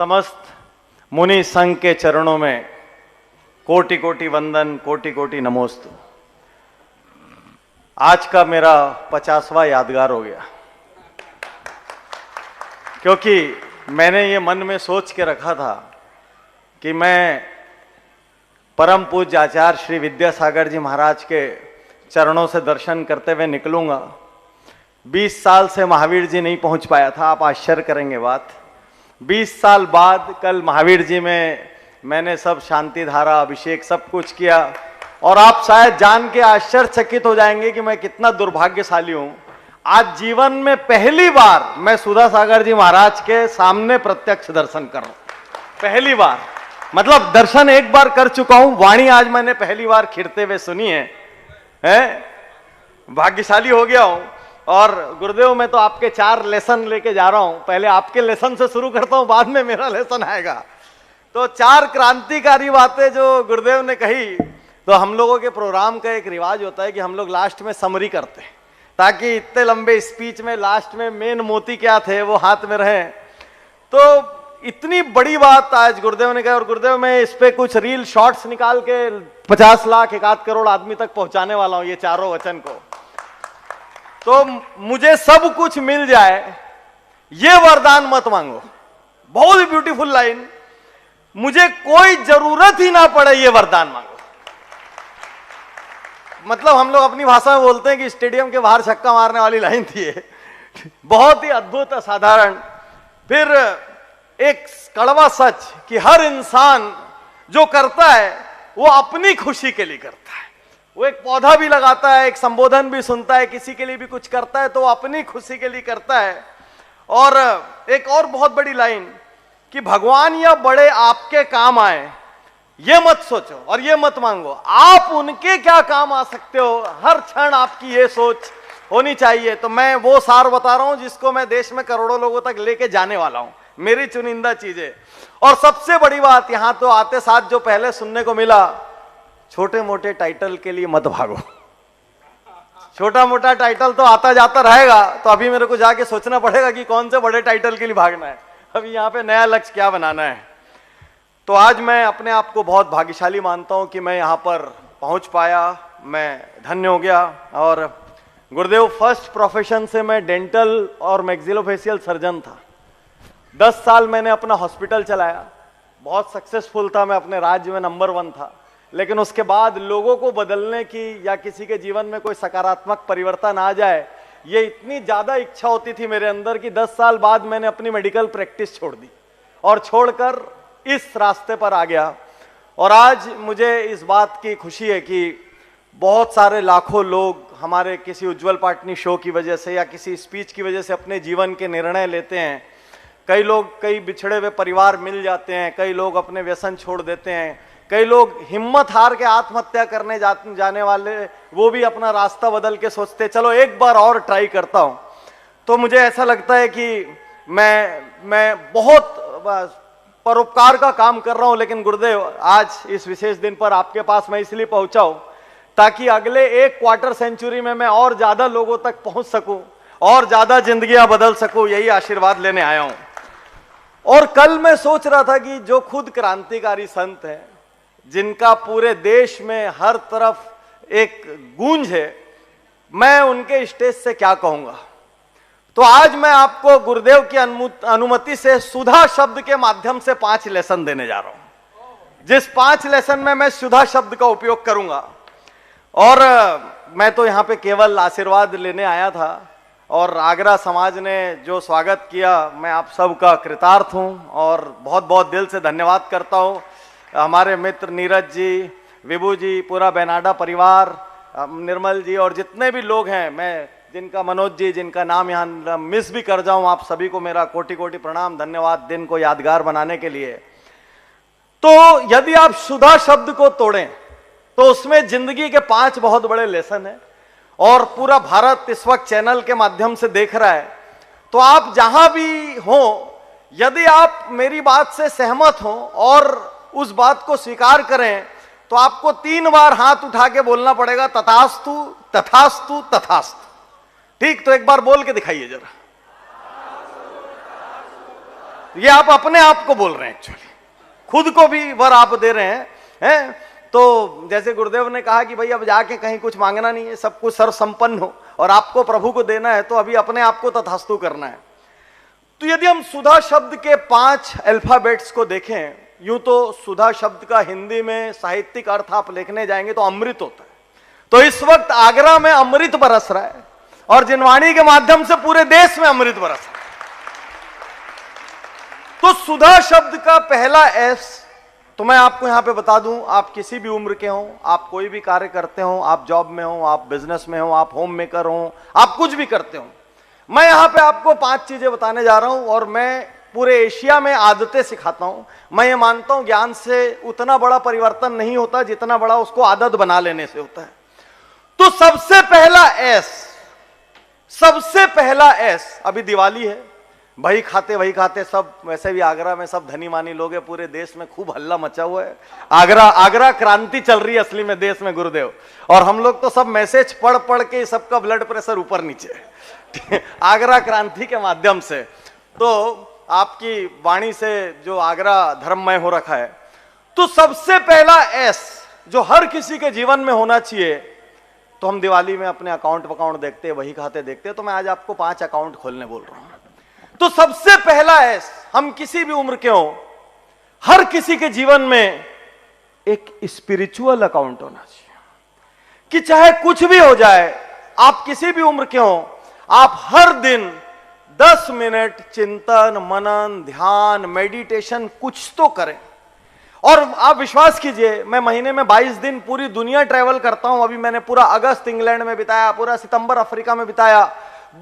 समस्त मुनि संघ के चरणों में कोटि कोटि वंदन, कोटि कोटि नमोस्तु। आज का मेरा 50वां यादगार हो गया, क्योंकि मैंने ये मन में सोच के रखा था कि मैं परम पूज्य आचार्य श्री विद्यासागर जी महाराज के चरणों से दर्शन करते हुए निकलूंगा। 20 साल से महावीर जी नहीं पहुंच पाया था। आप आश्चर्य करेंगे बात, 20 साल बाद कल महावीर जी में मैंने सब शांति धारा, अभिषेक सब कुछ किया, और आप शायद जान के आश्चर्यचकित हो जाएंगे कि मैं कितना दुर्भाग्यशाली हूं। आज जीवन में पहली बार मैं सुधा सागर जी महाराज के सामने प्रत्यक्ष दर्शन कर रहा हूं। पहली बार, मतलब दर्शन एक बार कर चुका हूं, वाणी आज मैंने पहली बार खिड़ते हुए सुनी है? भाग्यशाली हो गया हूं। और गुरुदेव, मैं तो आपके 4 लेसन लेके जा रहा हूं। पहले आपके लेसन से शुरू करता हूं, बाद में मेरा लेसन आएगा। तो 4 क्रांतिकारी बातें जो गुरुदेव ने कही। तो हम लोगों के प्रोग्राम का एक रिवाज होता है कि हम लोग लास्ट में समरी करते हैं, ताकि इतने लंबे स्पीच में लास्ट में मेन मोती क्या थे वो हाथ में रहे। तो इतनी बड़ी बात आज गुरुदेव ने कहा, और गुरुदेव मैं इस पे कुछ रील शॉर्ट्स निकाल के 50 लाख 1 करोड़ आदमी तक पहुंचाने वाला हूं ये चारों वचन को। तो मुझे सब कुछ मिल जाए ये वरदान मत मांगो। बहुत ब्यूटीफुल लाइन, मुझे कोई जरूरत ही ना पड़े ये वरदान मांगो। मतलब हम लोग अपनी भाषा में बोलते हैं कि स्टेडियम के बाहर छक्का मारने वाली लाइन थी। बहुत ही अद्भुत, असाधारण। फिर एक कड़वा सच कि हर इंसान जो करता है वो अपनी खुशी के लिए करता है। वो एक पौधा भी लगाता है, एक संबोधन भी सुनता है, किसी के लिए भी कुछ करता है तो वो अपनी खुशी के लिए करता है। और एक और बहुत बड़ी लाइन कि भगवान या बड़े आपके काम आए ये मत सोचो और ये मत मांगो, आप उनके क्या काम आ सकते हो, हर क्षण आपकी ये सोच होनी चाहिए। तो मैं वो सार बता रहा हूं जिसको मैं देश में करोड़ों लोगों तक लेके जाने वाला हूं, मेरी चुनिंदा चीजें। और सबसे बड़ी बात यहां तो आते साथ जो पहले सुनने को मिला, छोटे मोटे टाइटल के लिए मत भागो। छोटा मोटा टाइटल तो आता जाता रहेगा, तो अभी मेरे को जाके सोचना पड़ेगा कि कौन से बड़े टाइटल के लिए भागना है। अभी यहाँ पे नया लक्ष्य क्या बनाना है। तो आज मैं अपने आप को बहुत भाग्यशाली मानता हूं कि मैं यहाँ पर पहुंच पाया, मैं धन्य हो गया। और गुरुदेव, फर्स्ट प्रोफेशन से मैं डेंटल और मैक्सिलोफेशियल सर्जन था। 10 साल मैंने अपना हॉस्पिटल चलाया, बहुत सक्सेसफुल था, मैं अपने राज्य में नंबर 1 था। लेकिन उसके बाद लोगों को बदलने की या किसी के जीवन में कोई सकारात्मक परिवर्तन आ जाए, ये इतनी ज्यादा इच्छा होती थी मेरे अंदर कि 10 साल बाद मैंने अपनी मेडिकल प्रैक्टिस छोड़ दी और छोड़कर इस रास्ते पर आ गया। और आज मुझे इस बात की खुशी है कि बहुत सारे लाखों लोग हमारे किसी उज्जवल पाटनी शो की वजह से या किसी स्पीच की वजह से अपने जीवन के निर्णय लेते हैं। कई लोग, कई बिछड़े हुए परिवार मिल जाते हैं, कई लोग अपने व्यसन छोड़ देते हैं, कई लोग हिम्मत हार के आत्महत्या करने जाने वाले वो भी अपना रास्ता बदल के सोचते चलो एक बार और ट्राई करता हूं। तो मुझे ऐसा लगता है कि मैं बहुत परोपकार का काम कर रहा हूं। लेकिन गुरुदेव, आज इस विशेष दिन पर आपके पास मैं इसलिए पहुंचा हूं ताकि अगले 1 क्वार्टर सेंचुरी में मैं और ज्यादा लोगों तक पहुंच सकूं और ज्यादा जिंदगियां बदल सकूं, यही आशीर्वाद लेने आया हूं। और कल मैं सोच रहा था कि जो खुद क्रांतिकारी संत हैं, जिनका पूरे देश में हर तरफ एक गूंज है, मैं उनके स्टेज से क्या कहूंगा। तो आज मैं आपको गुरुदेव की अनुमति से सुधा शब्द के माध्यम से 5 लेसन देने जा रहा हूं, जिस 5 लेसन में मैं सुधा शब्द का उपयोग करूंगा। और मैं तो यहां पे केवल आशीर्वाद लेने आया था, और आगरा समाज ने जो स्वागत किया, मैं आप सबका कृतार्थ हूं और बहुत बहुत दिल से धन्यवाद करता हूं। हमारे मित्र नीरज जी, विभू जी, पूरा बेनाडा परिवार, निर्मल जी और जितने भी लोग हैं, मैं जिनका, मनोज जी, जिनका नाम यहाँ मिस भी कर जाऊं, आप सभी को मेरा कोटि कोटि प्रणाम, धन्यवाद दिन को यादगार बनाने के लिए। तो यदि आप सुधा शब्द को तोड़ें तो उसमें जिंदगी के 5 बहुत बड़े लेसन हैं। और पूरा भारत इस वक्त चैनल के माध्यम से देख रहा है, तो आप जहां भी हो, यदि आप मेरी बात से सहमत हो और उस बात को स्वीकार करें, तो आपको 3 बार हाथ उठा के बोलना पड़ेगा, तथास्तु तथास्तु तथास्तु। ठीक, तो एक बार बोल के दिखाइए जरा। ये आप अपने आप को बोल रहे हैं, एक्चुअली खुद को भी वर आप दे रहे हैं। तो जैसे गुरुदेव ने कहा कि भाई अब जाके कहीं कुछ मांगना नहीं है, सब कुछ सर्व संपन्न हो और आपको प्रभु को देना है, तो अभी अपने आप को तथास्तु करना है। तो यदि हम सुधा शब्द के 5 अल्फाबेट्स को देखें, यूं तो सुधा शब्द का हिंदी में साहित्यिक अर्थ आप लिखने जाएंगे तो अमृत होता है। तो इस वक्त आगरा में अमृत बरस रहा है और जिनवाणी के माध्यम से पूरे देश में अमृत बरस रहा है। तो सुधा शब्द का पहला एस, तो मैं आपको यहां पे बता दूं, आप किसी भी उम्र के हो, आप कोई भी कार्य करते हो, आप जॉब में हो, आप बिजनेस में हो, आप होम मेकर हो, आप कुछ भी करते हो, मैं यहां पे आपको 5 चीजें बताने जा रहा हूं और मैं पूरे एशिया में आदतें सिखाता हूं। मैं ये मानता हूं ज्ञान से उतना बड़ा परिवर्तन नहीं होता जितना बड़ा उसको आदत बना लेने से होता है। तो सबसे पहला एस, अभी दिवाली है, वही खाते सब, वैसे भी आगरा में सब धनी मानी लोग हैं, पूरे देश में खूब हल्ला मचा हुआ है। आगरा क्रांति चल रही है असली में देश में गुरुदेव, और हम लोग तो सब मैसेज पढ़ के सबका ब्लड प्रेशर ऊपर नीचे आगरा क्रांति के माध्यम से। तो आपकी वाणी से जो आगरा धर्ममय हो रखा है, तो सबसे पहला एस जो हर किसी के जीवन में होना चाहिए, तो हम दिवाली में अपने अकाउंट देखते हैं, वही खाते देखते हैं, तो मैं आज आपको 5 अकाउंट खोलने बोल रहा हूं। तो सबसे पहला एस, हम किसी भी उम्र के हो, हर किसी के जीवन में एक स्पिरिचुअल अकाउंट होना चाहिए कि चाहे कुछ भी हो जाए, आप किसी भी उम्र के हो, आप हर दिन 10 मिनट चिंतन, मनन, ध्यान, मेडिटेशन कुछ तो करें। और आप विश्वास कीजिए, मैं महीने में 22 दिन पूरी दुनिया ट्रैवल करता हूं। अभी मैंने पूरा अगस्त इंग्लैंड में बिताया, पूरा सितंबर अफ्रीका में बिताया।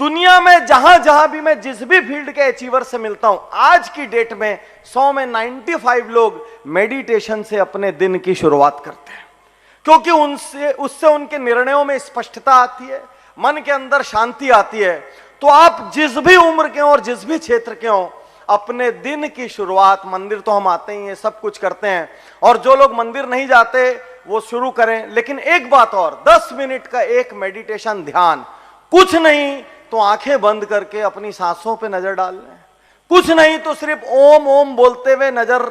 दुनिया में जहां भी मैं जिस भी फील्ड के अचीवर से मिलता हूं, आज की डेट में 100 में 95 लोग मेडिटेशन से अपने दिन की शुरुआत करते हैं, क्योंकि उससे उनके निर्णयों में स्पष्टता आती है, मन के अंदर शांति आती है। तो आप जिस भी उम्र के हो और जिस भी क्षेत्र के हो, अपने दिन की शुरुआत, मंदिर तो हम आते ही हैं, सब कुछ करते हैं, और जो लोग मंदिर नहीं जाते वो शुरू करें। लेकिन एक बात और, 10 मिनट का एक मेडिटेशन ध्यान, कुछ नहीं तो आंखें बंद करके अपनी सांसों पे नजर डाल लें, कुछ नहीं तो सिर्फ ओम ओम बोलते हुए नजर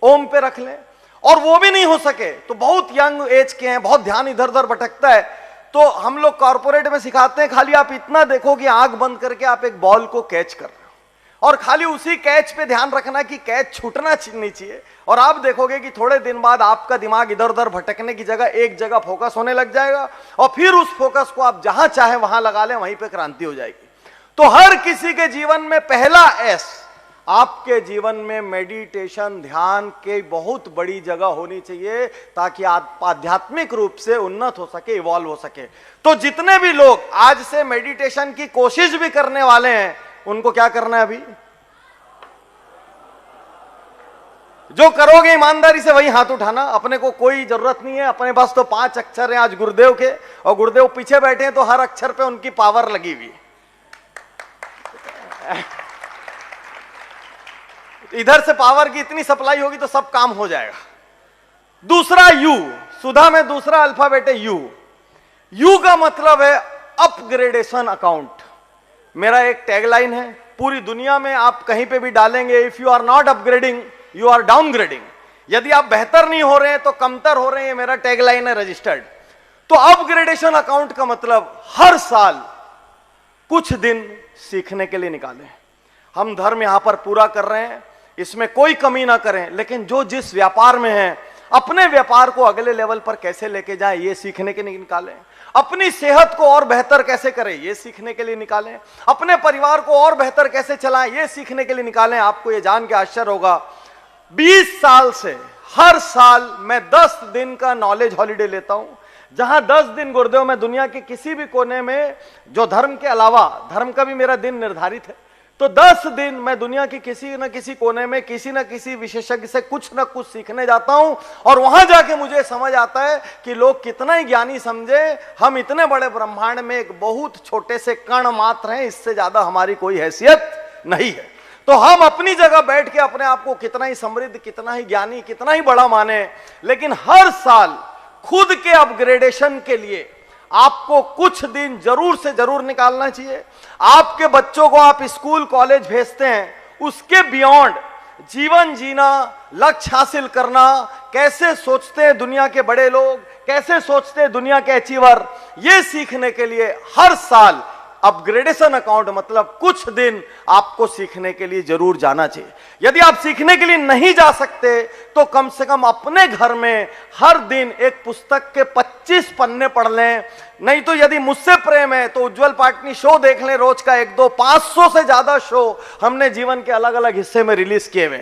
ओम पे रख लें। और वो भी नहीं हो सके तो बहुत यंग एज के हैं, बहुत ध्यान इधर उधर भटकता है, तो हम लोग कॉर्पोरेट में सिखाते हैं, खाली आप इतना देखो कि आंख बंद करके आप एक बॉल को कैच कर रहे हो और खाली उसी कैच पे ध्यान रखना कि कैच छूटना नहीं चाहिए। और आप देखोगे कि थोड़े दिन बाद आपका दिमाग इधर उधर भटकने की जगह एक जगह फोकस होने लग जाएगा, और फिर उस फोकस को आप जहां चाहे वहां लगा लें, वहीं पे क्रांति हो जाएगी। तो हर किसी के जीवन में पहला एस, आपके जीवन में मेडिटेशन, ध्यान के बहुत बड़ी जगह होनी चाहिए, ताकि आप आध्यात्मिक रूप से उन्नत हो सके, इवॉल्व हो सके। तो जितने भी लोग आज से मेडिटेशन की कोशिश भी करने वाले हैं, उनको क्या करना है? अभी जो करोगे ईमानदारी से वही हाथ उठाना, अपने को कोई जरूरत नहीं है, अपने पास तो 5 अक्षर हैं आज गुरुदेव के, और गुरुदेव पीछे बैठे हैं तो हर अक्षर पे उनकी पावर लगी हुई है। इधर से पावर की इतनी सप्लाई होगी तो सब काम हो जाएगा। दूसरा यू, सुधा में दूसरा अल्फाबेट है यू। यू का मतलब है अपग्रेडेशन अकाउंट। मेरा एक टैगलाइन है, पूरी दुनिया में आप कहीं पे भी डालेंगे, if you are not upgrading you are downgrading. यदि आप बेहतर नहीं हो रहे हैं तो कमतर हो रहे हैं, मेरा टैगलाइन है रजिस्टर्ड। तो अपग्रेडेशन अकाउंट का मतलब हर साल कुछ दिन सीखने के लिए निकालें। हम धर्म यहां पर पूरा कर रहे हैं, इसमें कोई कमी ना करें, लेकिन जो जिस व्यापार में है, अपने व्यापार को अगले लेवल पर कैसे लेके जाएं, ये सीखने के लिए निकालें। अपनी सेहत को और बेहतर कैसे करें, ये सीखने के लिए निकालें। अपने परिवार को और बेहतर कैसे चलाएं, ये सीखने के लिए निकालें। आपको ये जान के आश्चर्य होगा, 20 साल से हर साल मैं 10 दिन का नॉलेज हॉलिडे लेता हूं, जहां 10 दिन गुरुदेव में दुनिया के किसी भी कोने में, जो धर्म के अलावा, धर्म का भी मेरा दिन निर्धारित है, तो 10 दिन मैं दुनिया के किसी न किसी कोने में किसी न किसी विशेषज्ञ से कुछ न कुछ सीखने जाता हूं। और वहां जाके मुझे समझ आता है कि लोग कितना ही ज्ञानी समझे, हम इतने बड़े ब्रह्मांड में एक बहुत छोटे से कण मात्र हैं, इससे ज्यादा हमारी कोई हैसियत नहीं है। तो हम अपनी जगह बैठ के अपने आप को कितना ही समृद्ध, कितना ही ज्ञानी, कितना ही बड़ा माने, लेकिन हर साल खुद के अपग्रेडेशन के लिए आपको कुछ दिन जरूर से जरूर निकालना चाहिए। आपके बच्चों को आप स्कूल कॉलेज भेजते हैं, उसके बियॉन्ड जीवन जीना, लक्ष्य हासिल करना, कैसे सोचते हैं दुनिया के बड़े लोग, कैसे सोचते हैं दुनिया के अचीवर, ये सीखने के लिए हर साल अपग्रेडेशन अकाउंट मतलब कुछ दिन आपको सीखने के लिए जरूर जाना चाहिए। यदि आप सीखने के लिए नहीं जा सकते तो कम से कम अपने घर में हर दिन एक पुस्तक के 25 पन्ने पढ़ लें। नहीं तो यदि मुझसे प्रेम है तो उज्जवल पाटनी शो देख लें, रोज का 1-2 500 से ज्यादा शो हमने जीवन के अलग अलग हिस्से में रिलीज किए हुए।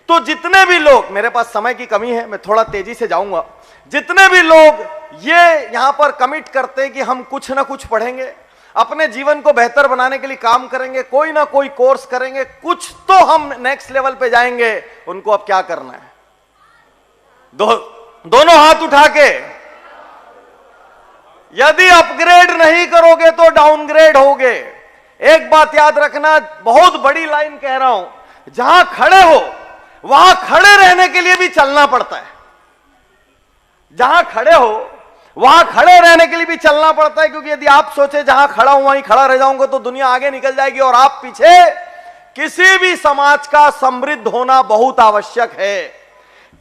तो जितने भी लोग, मेरे पास समय की कमी है, मैं थोड़ा तेजी से जाऊंगा, जितने भी लोग ये यहां पर कमिट करते हैं कि हम कुछ ना कुछ पढ़ेंगे, अपने जीवन को बेहतर बनाने के लिए काम करेंगे, कोई ना कोई कोर्स करेंगे, कुछ तो हम नेक्स्ट लेवल पे जाएंगे, उनको अब क्या करना है? दोनों हाथ उठा के, यदि अपग्रेड नहीं करोगे तो डाउनग्रेड होगे। एक बात याद रखना, बहुत बड़ी लाइन कह रहा हूं, जहां खड़े हो वहां खड़े रहने के लिए भी चलना पड़ता है। जहां खड़े हो वहां खड़े रहने के लिए भी चलना पड़ता है, क्योंकि यदि आप सोचे जहां खड़ा हूं वहीं खड़ा रह जाऊंगा तो दुनिया आगे निकल जाएगी और आप पीछे। किसी भी समाज का समृद्ध होना बहुत आवश्यक है,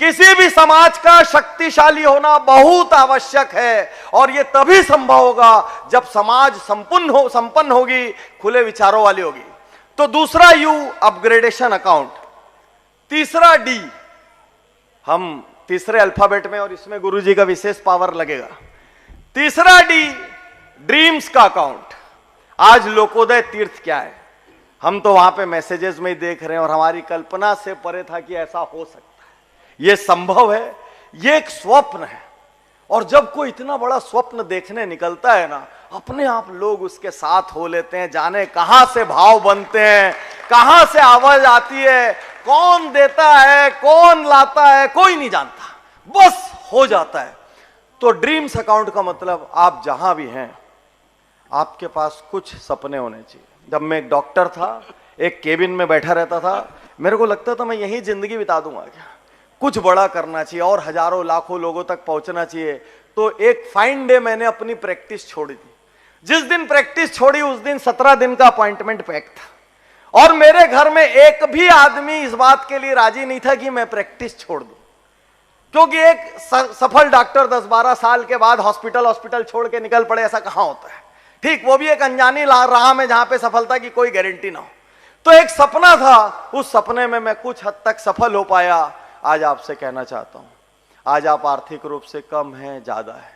किसी भी समाज का शक्तिशाली होना बहुत आवश्यक है, और यह तभी संभव होगा जब समाज संपन्न होगी, खुले विचारों वाली होगी। तो दूसरा यू अपग्रेडेशन अकाउंट, तीसरा डी, हम तीसरे अल्फाबेट में और इसमें गुरुजी का विशेष पावर लगेगा। तीसरा डी, ड्रीम्स का अकाउंट। आज लोकोदय तीर्थ क्या है, हम तो वहां पे मैसेजेस में ही देख रहे हैं और हमारी कल्पना से परे था कि ऐसा हो सकता है, यह संभव है, यह एक स्वप्न है। और जब कोई इतना बड़ा स्वप्न देखने निकलता है ना, अपने आप लोग उसके साथ हो लेते हैं। जाने कहां से भाव बनते हैं, कहां से आवाज आती है, कौन देता है, कौन लाता है, कोई नहीं जानता, बस हो जाता है। तो ड्रीम्स अकाउंट का मतलब आप जहां भी हैं आपके पास कुछ सपने होने चाहिए। जब मैं एक डॉक्टर था, एक केबिन में बैठा रहता था, मेरे को लगता था मैं यही जिंदगी बिता दूंगा क्या, कुछ बड़ा करना चाहिए और हजारों लाखों लोगों तक पहुंचना चाहिए। तो एक फाइन डे मैंने अपनी प्रैक्टिस छोड़ी थी। जिस दिन प्रैक्टिस छोड़ी उस दिन 17 दिन का अपॉइंटमेंट पैक था, और मेरे घर में एक भी आदमी इस बात के लिए राजी नहीं था कि मैं प्रैक्टिस छोड़ दूं, क्योंकि एक सफल डॉक्टर 10-12 साल के बाद हॉस्पिटल छोड़ के निकल पड़े, ऐसा कहां होता है। ठीक, वो भी एक अनजानी राह में जहां पे सफलता की कोई गारंटी ना हो। तो एक सपना था, उस सपने में मैं कुछ हद तक सफल हो पाया। आज आपसे कहना चाहता हूं, आज आप आर्थिक रूप से कम हैं, ज्यादा है,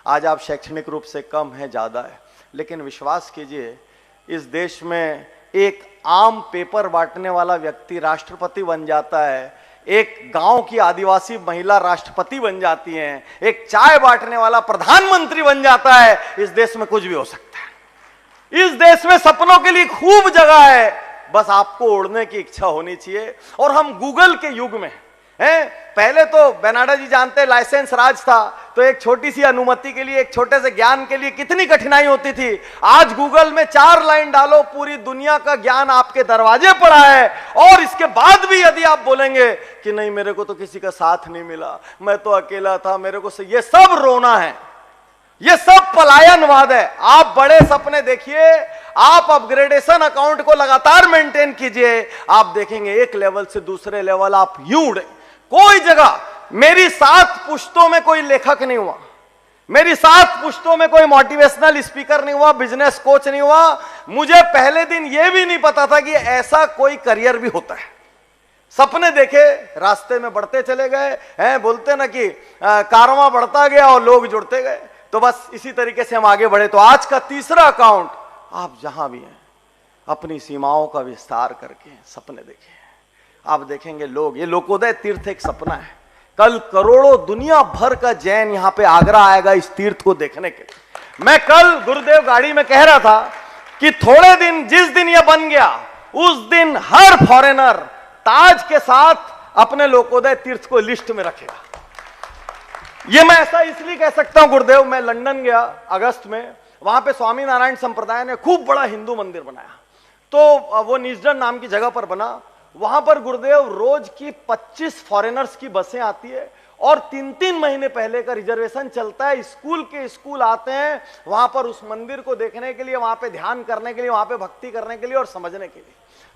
आज आप शैक्षणिक रूप से कम हैं, ज्यादा है, लेकिन विश्वास कीजिए इस देश में एक आम पेपर बांटने वाला व्यक्ति राष्ट्रपति बन जाता है, एक गांव की आदिवासी महिला राष्ट्रपति बन जाती है, एक चाय बांटने वाला प्रधानमंत्री बन जाता है। इस देश में कुछ भी हो सकता है, इस देश में सपनों के लिए खूब जगह है, बस आपको उड़ने की इच्छा होनी चाहिए। और हम गूगल के युग में हैं। पहले तो बेनाडा जी जानते, लाइसेंस राज था, तो एक छोटी सी अनुमति के लिए, एक छोटे से ज्ञान के लिए कितनी कठिनाई होती थी। आज गूगल में 4 लाइन डालो, पूरी दुनिया का ज्ञान आपके दरवाजे पर है, और इसके बाद भी यदि आप बोलेंगे कि नहीं मेरे को तो किसी का साथ नहीं मिला, मैं तो अकेला था, मेरे को ये सब रोना है, ये सब पलायनवाद है। आप बड़े सपने देखिए, आप अपग्रेडेशन अकाउंट को लगातार मेंटेन कीजिए, आप देखेंगे एक लेवल से दूसरे लेवल आप यूं उड़े। कोई जगह, मेरी 7 पुश्तों में कोई लेखक नहीं हुआ, मेरी 7 पुश्तों में कोई मोटिवेशनल स्पीकर नहीं हुआ, बिजनेस कोच नहीं हुआ। मुझे पहले दिन यह भी नहीं पता था कि ऐसा कोई करियर भी होता है। सपने देखे, रास्ते में बढ़ते चले गए हैं, बोलते ना कि कारवां बढ़ता गया और लोग जुड़ते गए। तो बस इसी तरीके से हम आगे बढ़े। तो आज का तीसरा अकाउंट, आप जहां भी हैं अपनी सीमाओं का विस्तार करके सपने देखें। आप देखेंगे लोग, ये लोकोदय तीर्थ एक सपना है। कल करोड़ों दुनिया भर का जैन यहां पे आगरा आएगा इस तीर्थ को देखने के लिए। मैं कल गुरुदेव गाड़ी में कह रहा था कि थोड़े दिन, जिस दिन यह बन गया उस दिन हर फॉरेनर ताज के साथ अपने लोकोदय तीर्थ को लिस्ट में रखेगा। ये मैं ऐसा इसलिए कह सकता हूं, गुरुदेव, मैं लंदन गया अगस्त में, वहां पे स्वामी नारायण संप्रदाय ने खूब बड़ा हिंदू मंदिर बनाया। तो वो निजडन नाम की जगह पर बना। वहां पर गुरुदेव रोज की 25 फॉरेनर्स की बसें आती है और 3-3 महीने पहले का रिजर्वेशन चलता है। स्कूल के स्कूल आते हैं वहां पर उस मंदिर को देखने के लिए, वहां पे ध्यान करने के लिए, वहां पे भक्ति करने के लिए और समझने के लिए।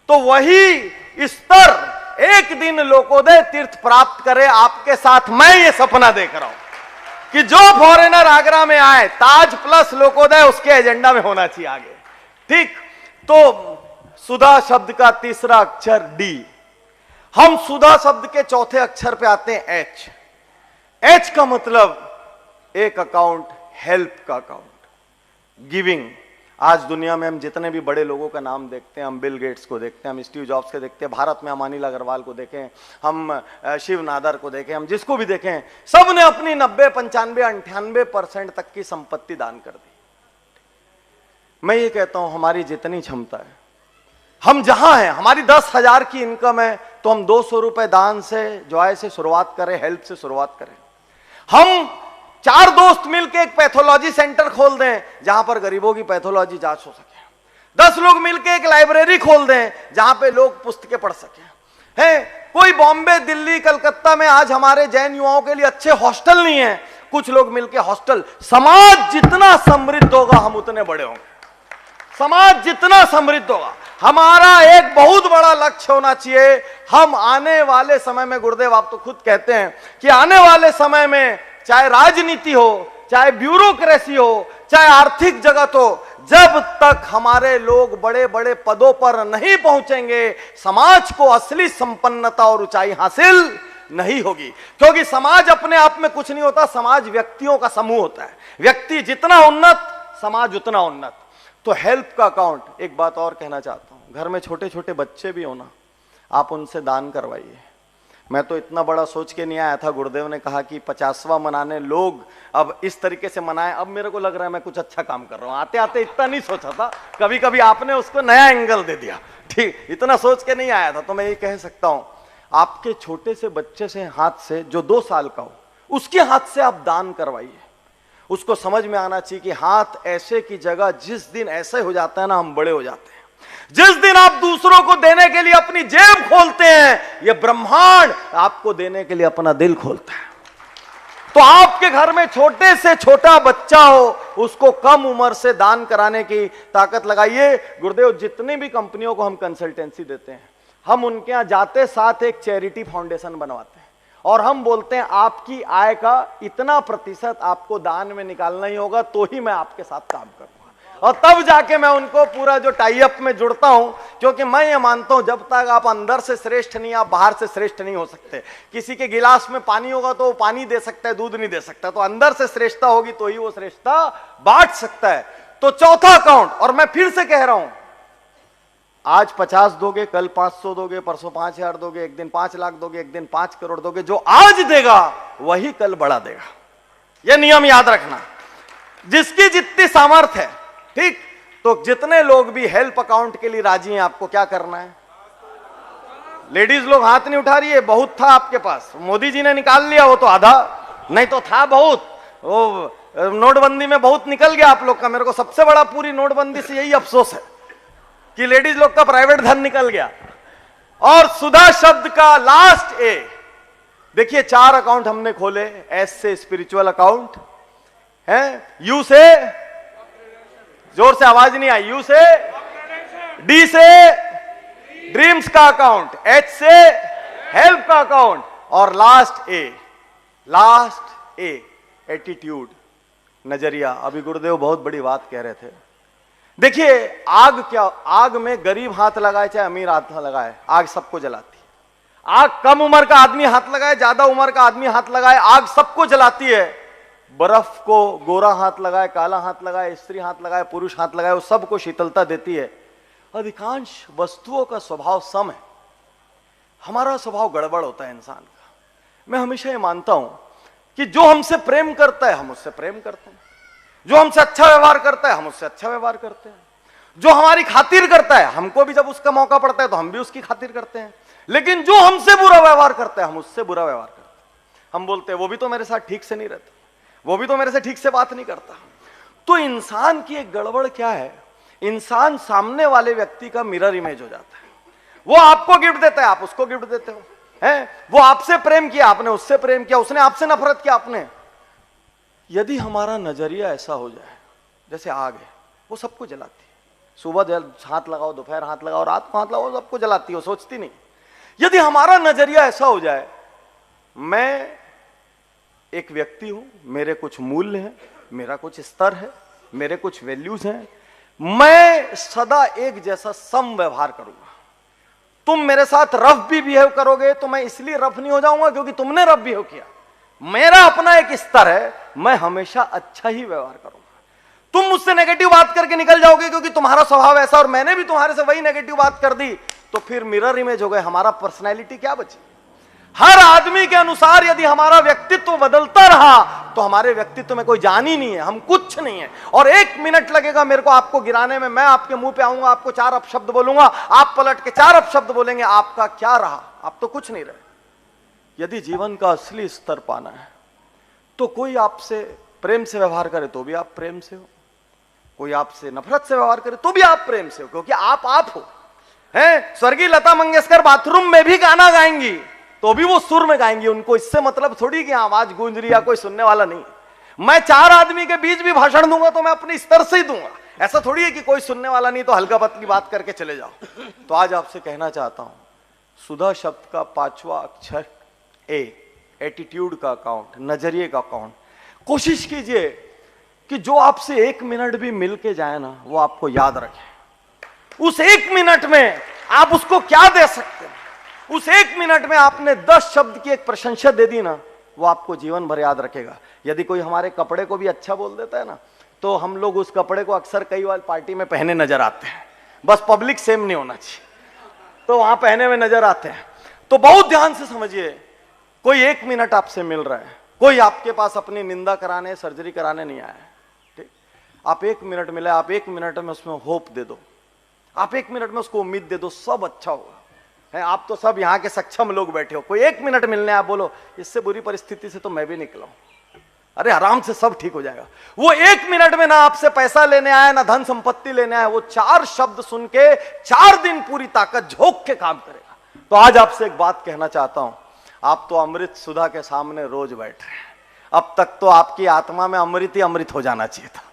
तो वही स्तर एक दिन लोकोदय तीर्थ प्राप्त करे आपके साथ। मैं ये सपना देख रहा हूं कि जो फॉरेनर आगरा में आए, ताज प्लस लोकोदय उसके एजेंडा में होना चाहिए आगे। ठीक, तो सुधा शब्द का तीसरा अक्षर डी। हम सुधा शब्द के चौथे अक्षर पे आते हैं एच। एच का मतलब एक अकाउंट, हेल्प का अकाउंट, गिविंग। आज दुनिया में हम जितने भी बड़े लोगों का नाम देखते हैं, हम बिल गेट्स को देखते हैं, हम स्टीव जॉब्स को देखते हैं, भारत में हम अनिल अग्रवाल को देखें, हम शिव नादर को देखें, हम जिसको भी देखें, सब ने अपनी 90, 95, 98% तक की संपत्ति दान कर दी। मैं ये कहता हूं हमारी जितनी क्षमता है, हम जहां हैं, हमारी 10,000 की इनकम है तो हम 200 रुपए दान से, जॉय से शुरुआत करें, हेल्प से शुरुआत करें। हम 4 दोस्त मिलकर एक पैथोलॉजी सेंटर खोल दें जहां पर गरीबों की पैथोलॉजी जांच हो सके। 10 लोग मिलकर एक लाइब्रेरी खोल दें जहां पे लोग पुस्तकें पढ़ सकें। है कोई बॉम्बे, दिल्ली, कलकत्ता में आज हमारे जैन युवाओं के लिए अच्छे हॉस्टल नहीं है, कुछ लोग मिलकर हॉस्टल। समाज जितना समृद्ध होगा हम उतने बड़े होंगे। समाज जितना समृद्ध होगा, हमारा एक बहुत बड़ा लक्ष्य होना चाहिए। हम आने वाले समय में, गुरुदेव आप तो खुद कहते हैं कि आने वाले समय में चाहे राजनीति हो, चाहे ब्यूरोक्रेसी हो, चाहे आर्थिक जगत हो, जब तक हमारे लोग बड़े बड़े पदों पर नहीं पहुंचेंगे, समाज को असली संपन्नता और ऊंचाई हासिल नहीं होगी। क्योंकि समाज अपने आप में कुछ नहीं होता, समाज व्यक्तियों का समूह होता है। व्यक्ति जितना उन्नत, समाज उतना उन्नत। तो हेल्प का अकाउंट, एक बात और कहना चाहता हूं, घर में छोटे छोटे बच्चे भी हो ना, आप उनसे दान करवाइए। मैं तो इतना बड़ा सोच के नहीं आया था, गुरुदेव ने कहा कि 50वां मनाने लोग अब इस तरीके से मनाएं। अब मेरे को लग रहा है मैं कुछ अच्छा काम कर रहा हूं। आते आते इतना नहीं सोचा था, कभी कभी आपने उसको नया एंगल दे दिया। ठीक, इतना सोच के नहीं आया था। तो मैं ये कह सकता हूं, आपके छोटे से बच्चे से हाथ से, जो 2 साल का हो, उसके हाथ से आप दान करवाइए। उसको समझ में आना चाहिए कि हाथ ऐसे की जगह जिस दिन ऐसे हो जाता है ना, हम बड़े हो जाते हैं। जिस दिन आप दूसरों को देने के लिए अपनी जेब खोलते हैं, यह ब्रह्मांड आपको देने के लिए अपना दिल खोलता है। तो आपके घर में छोटे से छोटा बच्चा हो, उसको कम उम्र से दान कराने की ताकत लगाइए। गुरुदेव जितनी भी कंपनियों को हम कंसल्टेंसी देते हैं, हम उनके यहां जाते साथ एक चैरिटी फाउंडेशन बनवाते हैं और हम बोलते हैं आपकी आय का इतना प्रतिशत आपको दान में निकालना ही होगा, तो ही मैं आपके साथ काम करूंगा। और तब जाके मैं उनको पूरा जो टाई अप में जुड़ता हूं, क्योंकि मैं ये मानता हूं जब तक आप अंदर से श्रेष्ठ नहीं, आप बाहर से श्रेष्ठ नहीं हो सकते। किसी के गिलास में पानी होगा तो वो पानी दे सकता है, दूध नहीं दे सकता। तो अंदर से श्रेष्ठता होगी तो ही वो श्रेष्ठता बांट सकता है। तो चौथा अकाउंट, और मैं फिर से कह रहा हूं, आज 50 दोगे, कल 500 दोगे, परसों 5000 दोगे, एक दिन 5 लाख दोगे, एक दिन 5 करोड़ दोगे। जो आज देगा वही कल बढ़ा देगा। यह नियम याद रखना। जिसकी जितनी सामर्थ्य है, ठीक, तो जितने लोग भी हेल्प अकाउंट के लिए राजी हैं, आपको क्या करना है? लेडीज लोग हाथ नहीं उठा रही है, बहुत था आपके पास, मोदी जी ने निकाल लिया, वो तो आधा, नहीं तो था बहुत। वो नोटबंदी में बहुत निकल गया आप लोग का। मेरे को सबसे बड़ा पूरी नोटबंदी से यही अफसोस है कि लेडीज लोग का प्राइवेट धन निकल गया। और सुधा शब्द का लास्ट ए, देखिए 4 अकाउंट हमने खोले। एस से स्पिरिचुअल अकाउंट है, यू से, जोर से आवाज नहीं आई, यू से, डी से ड्रीम्स का अकाउंट, एच से हेल्प का अकाउंट, और लास्ट ए एटीट्यूड, नजरिया। अभी गुरुदेव बहुत बड़ी बात कह रहे थे। देखिए आग क्या, आग में गरीब हाथ लगाए चाहे अमीर हाथ लगाए, आग सबको जलाती है। आग कम उम्र का आदमी हाथ लगाए, ज्यादा उम्र का आदमी हाथ लगाए, आग सबको जलाती है। बर्फ को गोरा हाथ लगाए, काला हाथ लगाए, स्त्री हाथ लगाए, पुरुष हाथ लगाए, वो सबको शीतलता देती है। अधिकांश वस्तुओं का स्वभाव सम है, हमारा स्वभाव गड़बड़ होता है इंसान का। मैं हमेशा ये मानता हूं कि जो हमसे प्रेम करता है हम उससे प्रेम करते हैं, जो हमसे अच्छा व्यवहार करता है हम उससे अच्छा व्यवहार करते हैं, जो हमारी खातिर करता है हमको भी जब उसका मौका पड़ता है तो हम भी उसकी खातिर करते हैं। लेकिन जो हमसे बुरा व्यवहार करता है हम उससे बुरा व्यवहार करते हैं। हम बोलते हैं वो भी तो मेरे साथ ठीक से नहीं रहता, वो भी तो मेरे से ठीक से बात नहीं करता। तो इंसान की एक गड़बड़ क्या है, इंसान सामने वाले व्यक्ति का मिरर इमेज हो जाता है। वो आपको गिफ्ट देता है, आप उसको गिफ्ट देते हो, हैं? वो आपसे प्रेम किया, आपने उससे प्रेम किया, उसने आपसे नफरत किया, आपने। यदि हमारा नजरिया ऐसा हो जाए, जैसे आग है वो सबको जलाती है, सुबह हाथ लगाओ, दोपहर हाथ लगाओ, रात को हाथ लगाओ, सबको जलाती हो, सोचती नहीं। यदि हमारा नजरिया ऐसा हो जाए, मैं एक व्यक्ति हूं, मेरे कुछ मूल्य हैं, मेरा कुछ स्तर है, मेरे कुछ वैल्यूज हैं, मैं सदा एक जैसा सम व्यवहार करूंगा। तुम मेरे साथ रफ भी बिहेव करोगे तो मैं इसलिए रफ नहीं हो जाऊंगा क्योंकि तुमने रफ बिहेव किया। मेरा अपना एक स्तर है, मैं हमेशा अच्छा ही व्यवहार करूंगा। तुम मुझसे नेगेटिव बात करके निकल जाओगे क्योंकि तुम्हारा स्वभाव ऐसा और मैंने भी तुम्हारे से वही नेगेटिव बात कर दी, तो फिर मिरर इमेज हो गए, हमारा पर्सनैलिटी क्या बची? हर आदमी के अनुसार यदि हमारा व्यक्तित्व बदलता रहा तो हमारे व्यक्तित्व में कोई जान ही नहीं है, हम कुछ नहीं है। और 1 मिनट लगेगा मेरे को आपको गिराने में, मैं आपके मुंह पे आऊंगा, आपको 4 अपशब्द बोलूंगा, आप पलट के 4 अपशब्द बोलेंगे, आपका क्या रहा? आप तो कुछ नहीं रहे। यदि जीवन का असली स्तर पाना है तो कोई आपसे प्रेम से व्यवहार करे तो भी आप प्रेम से हो, कोई आपसे नफरत से व्यवहार करे तो भी आप प्रेम से हो, क्योंकि आप हो। हैं, स्वर्गीय लता मंगेशकर बाथरूम में भी गाना गाएंगी तो भी वो सुर में गाएंगी, उनको इससे मतलब थोड़ी कि आवाज गूंज रही या कोई सुनने वाला नहीं। मैं 4 आदमी के बीच भी भाषण दूंगा तो मैं अपने स्तर से ही दूंगा, ऐसा थोड़ी है कि कोई सुनने वाला नहीं तो हल्का पतली बात करके चले जाओ। तो आज आपसे कहना चाहता हूं, सुधा शब्द का 5वां अक्षर ए, एटीट्यूड का अकाउंट, नजरिए का अकाउंट। कोशिश कीजिए कि जो आपसे 1 मिनट भी मिल के जाए ना, वो आपको याद रखे। उस 1 मिनट में आप उसको क्या दे सकते हैं? उस 1 मिनट में आपने 10 शब्द की एक प्रशंसा दे दी ना, वो आपको जीवन भर याद रखेगा। यदि कोई हमारे कपड़े को भी अच्छा बोल देता है ना, तो हम लोग उस कपड़े को अक्सर कई बार पार्टी में पहने नजर आते हैं, बस पब्लिक सेम नहीं होना चाहिए, तो वहां पहने हुए नजर आते हैं। तो बहुत ध्यान से समझिए, कोई 1 मिनट आपसे मिल रहा है, कोई आपके पास अपनी निंदा कराने, सर्जरी कराने नहीं आया है, ठीक? आप 1 मिनट मिले, आप 1 मिनट में उसमें होप दे दो, आप 1 मिनट में उसको उम्मीद दे दो, सब अच्छा होगा। है, आप तो सब यहाँ के सक्षम लोग बैठे हो, कोई 1 मिनट मिलने आप बोलो इससे बुरी परिस्थिति से तो मैं भी निकला हूं, अरे आराम से सब ठीक हो जाएगा। वो 1 मिनट में ना आपसे पैसा लेने आया, ना धन संपत्ति लेने आया, वो 4 शब्द सुन के 4 दिन पूरी ताकत झोंक के काम करेगा। तो आज आपसे एक बात कहना चाहता हूं, आप तो अमृत सुधा के सामने रोज बैठ रहे हैं, अब तक तो आपकी आत्मा में अमृत ही अमृत हो जाना चाहिए था।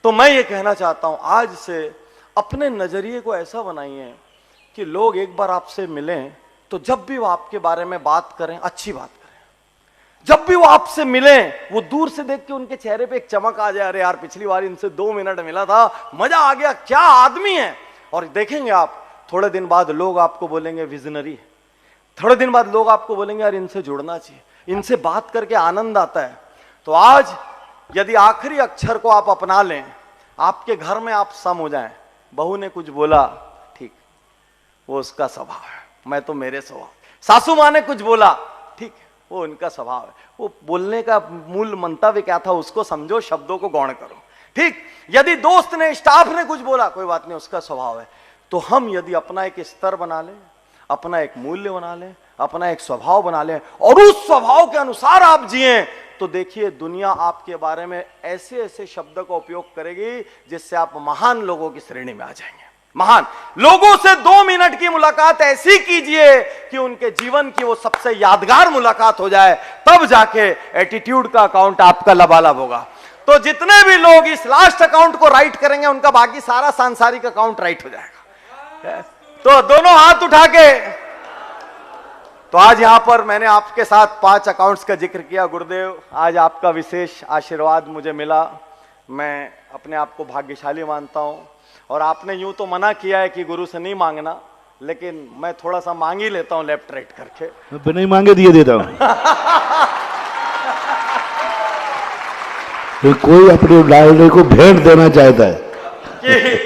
तो मैं ये कहना चाहता हूं, आज से अपने नजरिए को ऐसा बनाइए कि लोग एक बार आपसे मिलें तो जब भी वो आपके बारे में बात करें, अच्छी बात करें। जब भी वो आपसे मिलें, वो दूर से देख के उनके चेहरे पे एक चमक आ जाए, अरे यार पिछली बार इनसे 2 मिनट मिला था, मजा आ गया, क्या आदमी है। और देखेंगे आप, थोड़े दिन बाद लोग आपको बोलेंगे विजनरी, थोड़े दिन बाद लोग आपको बोलेंगे यार इनसे जुड़ना चाहिए, इनसे बात करके आनंद आता है। तो आज यदि आखिरी अक्षर को आप अपना लें, आपके घर में आप सम हो जाएं, बहू ने कुछ बोला, ठीक, वो उसका स्वभाव है, मैं तो मेरे स्वभाव। सासू माँ ने कुछ बोला, ठीक, वो उनका स्वभाव है, वो बोलने का मूल मंतव्य क्या था उसको समझो, शब्दों को गौण करो, ठीक। यदि दोस्त ने, स्टाफ ने कुछ बोला, कोई बात नहीं, उसका स्वभाव है। तो हम यदि अपना एक स्तर बना लें, अपना एक मूल्य बना लें, अपना एक स्वभाव बना लें और उस स्वभाव के अनुसार आप जिए, तो देखिए दुनिया आपके बारे में ऐसे ऐसे शब्द का उपयोग करेगी जिससे आप महान लोगों की श्रेणी में आ जाएंगे। महान लोगों से 2 मिनट की मुलाकात ऐसी कीजिए कि उनके जीवन की वो सबसे यादगार मुलाकात हो जाए, तब जाके एटीट्यूड का अकाउंट आपका लबालब होगा। तो जितने भी लोग इस लास्ट अकाउंट को राइट करेंगे, उनका बाकी सारा सांसारिक अकाउंट राइट हो जाएगा। तो दोनों हाथ उठा के, तो आज यहां पर मैंने आपके साथ 5 अकाउंट्स का जिक्र किया। गुरुदेव, आज आपका विशेष आशीर्वाद मुझे मिला, मैं अपने आप को भाग्यशाली मानता हूं। और आपने यूं तो मना किया है कि गुरु से नहीं मांगना, लेकिन मैं थोड़ा सा मांग ही लेता हूं लेफ्ट राइट करके, बिना ही मांगे दिए देता हूं। तो कोई अपने लाडले को भेंट देना चाहता है कि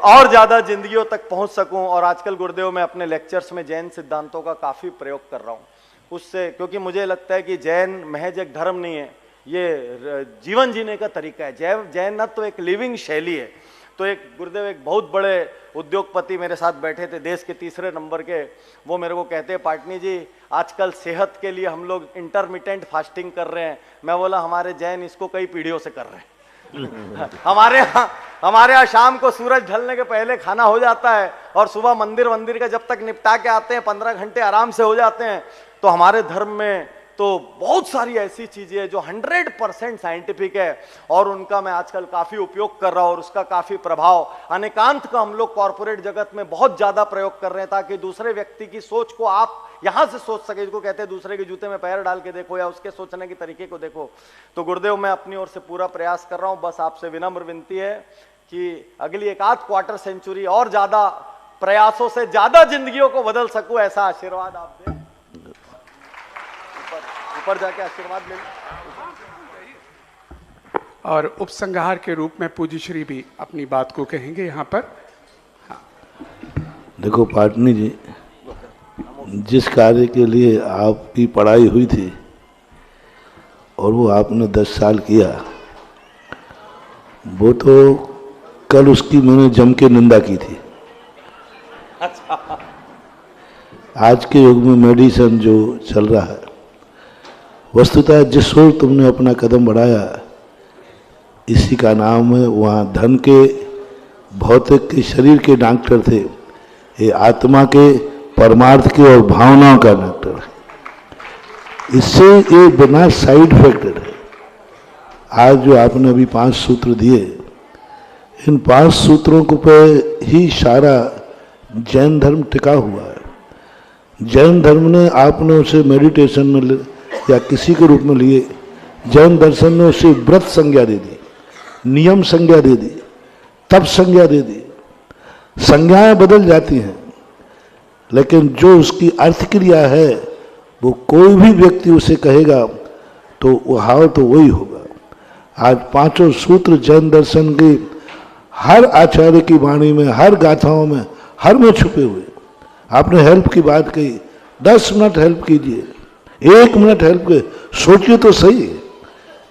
और ज्यादा जिंदगियों तक पहुंच सकूं। और आजकल गुरुदेव मैं अपने लेक्चर्स में जैन सिद्धांतों का काफी प्रयोग कर रहा हूं, उससे, क्योंकि मुझे लगता है कि जैन महज एक धर्म नहीं है, ये जीवन जीने का तरीका है। जैन तो एक लिविंग शैली है। तो एक गुरुदेव, एक बहुत बड़े उद्योगपति मेरे साथ बैठे थे, देश के 3रे नंबर के, वो मेरे को कहते हैं पाटनी जी आजकल सेहत के लिए हम लोग इंटरमिटेंट फास्टिंग कर रहे हैं। मैं बोला हमारे जैन इसको कई पीढ़ियों से कर रहे हैं। हमारे यहाँ शाम को सूरज ढलने के पहले खाना हो जाता है और सुबह मंदिर का जब तक निपटा के आते हैं 15 घंटे आराम से हो जाते हैं। तो हमारे धर्म में तो बहुत सारी ऐसी चीजें हैं जो 100% साइंटिफिक है और उनका मैं आजकल काफी उपयोग कर रहा हूं और उसका काफी प्रभाव अनेकांत का हम लोग कॉर्पोरेट जगत में बहुत ज्यादा प्रयोग कर रहे हैं, ताकि दूसरे व्यक्ति की सोच को आप यहां से सोच सके, जिसको कहते हैं दूसरे के जूते में पैर डाल के देखो या उसके सोचने के तरीके को देखो। तो गुरुदेव, मैं अपनी ओर से पूरा प्रयास कर रहा हूं, बस आपसे विनम्र विनती है कि अगली एक आध क्वार्टर सेंचुरी और ज्यादा प्रयासों से ज्यादा जिंदगियों को बदल सकूं, ऐसा आशीर्वाद आप दें। ऊपर जाके आशीर्वाद ले लो। और उपसंहार के रूप में पूज्य श्री भी अपनी बात को कहेंगे यहाँ पर। देखो पाटनी जी, जिस कार्य के लिए आपकी पढ़ाई हुई थी और वो आपने 10 साल किया, वो तो कल उसकी मैंने जम के निंदा की थी। आज के युग में मेडिसिन जो चल रहा है, वस्तुतः जिस ओर तुमने अपना कदम बढ़ाया, इसी का नाम है, वहाँ धन के, भौतिक के, शरीर के डॉक्टर थे, ये आत्मा के, परमार्थ के और भावनाओं का डॉक्टर है। इससे ये बिना साइड इफेक्टेड है। आज जो आपने अभी 5 सूत्र दिए, इन 5 सूत्रों को पे ही सारा जैन धर्म टिका हुआ है। जैन धर्म ने, आपने उसे मेडिटेशन में या किसी के रूप में लिए, जैन दर्शन ने उसे व्रत संज्ञा दे दी, नियम संज्ञा दे दी, तप संज्ञा दे दी। संज्ञाएं बदल जाती हैं, लेकिन जो उसकी अर्थ क्रिया है, वो कोई भी व्यक्ति उसे कहेगा तो वो हाव तो वही होगा। आज 5 सूत्र जैन दर्शन के हर आचार्य की वाणी में, हर गाथाओं में, हर में छुपे हुए। आपने हेल्प की बात कही, 10 मिनट हेल्प कीजिए, 1 मिनट हेल्प के सोचिए तो सही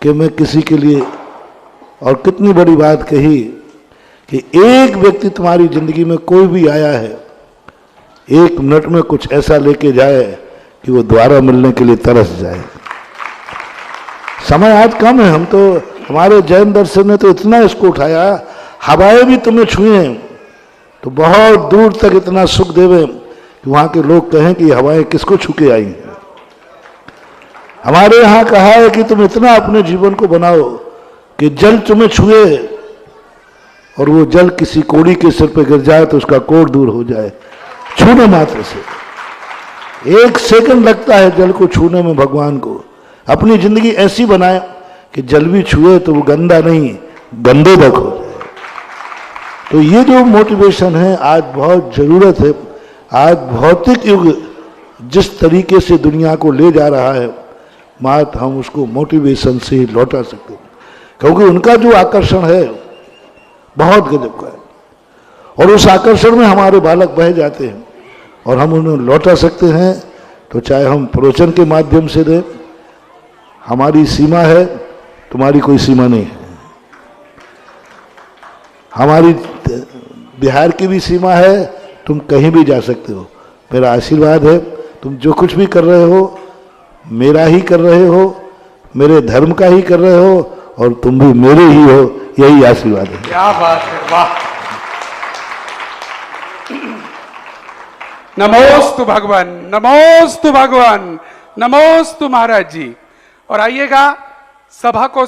कि मैं किसी के लिए, और कितनी बड़ी बात कही कि एक व्यक्ति तुम्हारी जिंदगी में कोई भी आया है, 1 मिनट में कुछ ऐसा लेके जाए कि वो दोबारा मिलने के लिए तरस जाए। समय आज कम है, हम तो, हमारे जैन दर्शन ने तो इतना इसको उठाया, हवाएं भी तुम्हें छुए तो बहुत दूर तक इतना सुख देवे कि वहां के लोग कहें कि हवाएं किसको छू के आई हैं। हमारे यहाँ कहा है कि तुम इतना अपने जीवन को बनाओ कि जल तुम्हें छुए और वो जल किसी कोड़ी के सिर पे गिर जाए तो उसका कोढ़ दूर हो जाए, छूने मात्र से। 1 सेकंड लगता है जल को छूने में भगवान को। अपनी जिंदगी ऐसी बनाए कि जल भी छुए तो वो गंदा नहीं, गंदोदक हो जाए। तो ये जो मोटिवेशन है, आज बहुत जरूरत है। आज भौतिक युग जिस तरीके से दुनिया को ले जा रहा है, मात हम उसको मोटिवेशन से ही लौटा सकते हैं, क्योंकि उनका जो आकर्षण है बहुत गजब का है और उस आकर्षण में हमारे बालक बह जाते हैं और हम उन्हें लौटा सकते हैं। तो चाहे हम प्रवचन के माध्यम से दें, हमारी सीमा है, तुम्हारी कोई सीमा नहीं है। हमारी बिहार की भी सीमा है, तुम कहीं भी जा सकते हो। मेरा आशीर्वाद है, तुम जो कुछ भी कर रहे हो मेरा ही कर रहे हो, मेरे धर्म का ही कर रहे हो और तुम भी मेरे ही हो, यही आशीर्वाद है। क्या बात है, वाह। नमोस्तु भगवान, नमोस्तु भगवान, नमोस्तु महाराज जी। और आइएगा, सभा को